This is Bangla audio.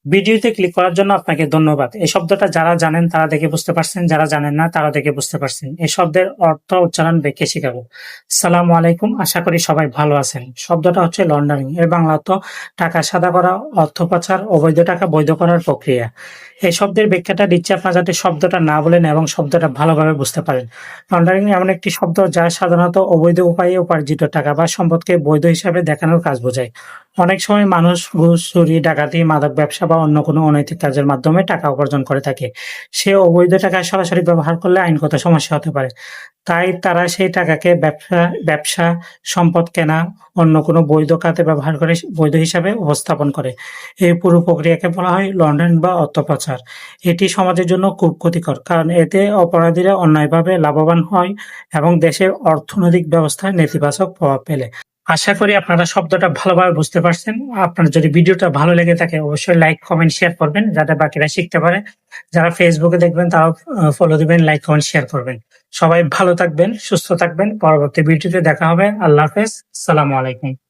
ভিডিওতে ক্লিক করার জন্য আপনাকে ধন্যবাদ। এই শব্দটা যারা জানেন তারা দেখে বুঝতে পারছেন, যারা জানেন না তারা দেখে বুঝতে পারছেন। এই শব্দের অর্থ উচ্চারণ ব্যাখ্যা শিখাবো। সালামু আলাইকুম, আশা করি সবাই ভালো আছেন। শব্দটা হচ্ছে লন্ডারিং। এর বাংলা অর্থ টাকা সাদা করা, অর্থ পাচার, অবৈধ টাকা বৈধ করার প্রক্রিয়া। এই শব্দের ব্যাখ্যাটা দিচ্ছে আপনার যাতে শব্দটা না বলেন এবং শব্দটা ভালোভাবে বুঝতে পারেন। লন্ডারিং এমন একটি শব্দ যা সাধারণত অবৈধ উপায়ে উপার্জিত টাকা বা সম্পদকে বৈধ হিসাবে দেখানোর কাজ বোঝায়। অনেক সময় মানুষ ঘুষ, চুরি, ডাকাতি, মাদক ব্যবসা বা অন্য কোনো অনৈতিক কাজের মাধ্যমে টাকা উপার্জন করে থাকে। সে অবৈধ টাকা সরাসরি ব্যবহার করলে আইনগত সমস্যা হতে পারে। তাই তারা সেই টাকাকে ব্যবসা, সম্পদ কেনা, অন্য কোনো বৈধ খাতে ব্যবহার করে বৈধ হিসাবে উপস্থাপন করে। এই পুরো প্রক্রিয়াকে বলা হয় লন্ডারিং বা অর্থ পাচার। এটি সমাজের জন্য খুব ক্ষতিকর, কারণ এতে অপরাধীরা অন্যায়ভাবে লাভবান হয় এবং দেশের অর্থনৈতিক ব্যবস্থায় নেতিবাচক প্রভাব ফেলে। আশা করি আপনারা শব্দটা ভালোভাবে বুঝতে পারছেন। আপনার যদি ভিডিওটা ভালো লেগে থাকে অবশ্যই লাইক, কমেন্ট, শেয়ার করবেন যাতে বাকিরা শিখতে পারে। যারা ফেসবুকে দেখবেন তারাও ফলো দিবেন, লাইক, কমেন্ট, শেয়ার করবেন। সবাই ভালো থাকবেন, সুস্থ থাকবেন। পরবর্তী ভিডিওতে দেখা হবে। আল্লাহ হাফেজ। আসসালামু আলাইকুম।